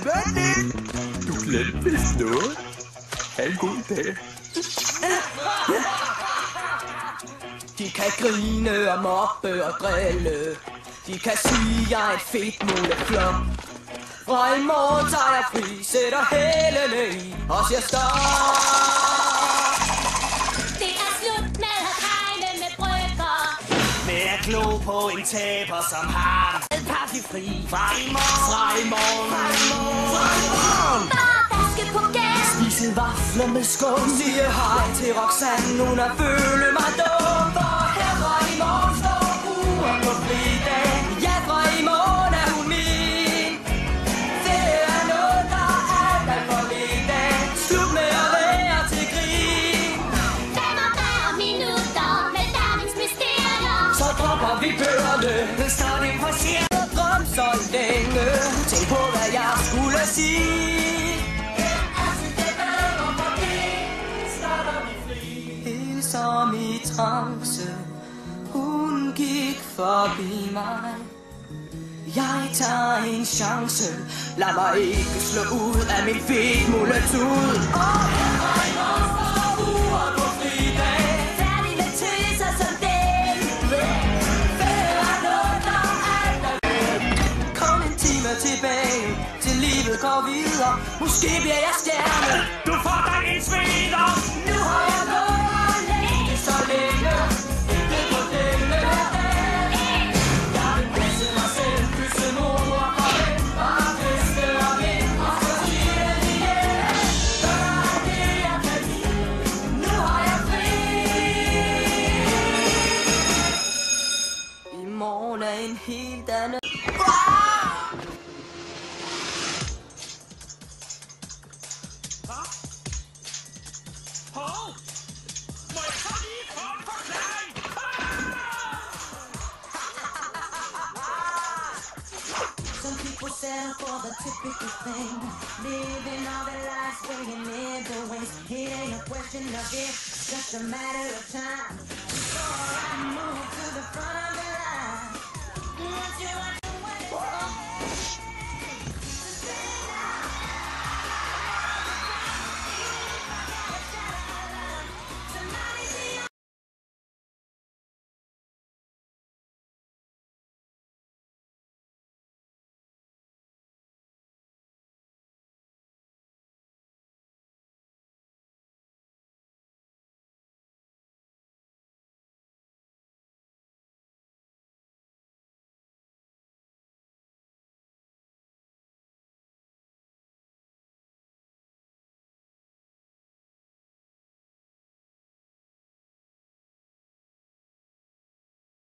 Hvad er det? Du glemte vist noget. Ha' en god dag. De kan grine og mobbe og drille. De kan sige, jeg er et fedt muleflop. Fra i morgen tager jeg fri, sætter hælene i og siger stop. Det er slut med at regne med brygger. Med at glo på en taber som ham. Partyfri fra i morgen. Bare vaske på gas. Spise vafler med skum. Sige hej til Roxanne, hun er føle mig dum. For her fra i morgen står uren på fridag. Ja, fra i morgen er hun min. Det er noget, der er alt for lidt af. Slut med at være til grin. 45 minutter med dagens mysterier. Så dropper vi bøgerne. Står det på sjæl og drøm så længe. Tænk på, hvad jeg skulle sige. Som i trance, hun gik forbi mig. Jeg tager en chance, lad mig ikke slå ud af min fedtmuletud. Og her i morgen står uret på fridag. Færdig med tøser som den. Før noget, der er. Kom en time tilbage, til livet går videre. Måske bliver jeg stjerne. Du får dig en sveder. Nu har jeg gået så længe, ikke på denne dag. Jeg vil passe mig selv, kysse mor og ven, bare feste og vind, og så sige det igen. Gør det, jeg kan lide, nu har jeg fri. I morgen er en helt anden. Some people settle for the typical thing, living all their lives weighing in the wings. It ain't a question of if, just a matter of time.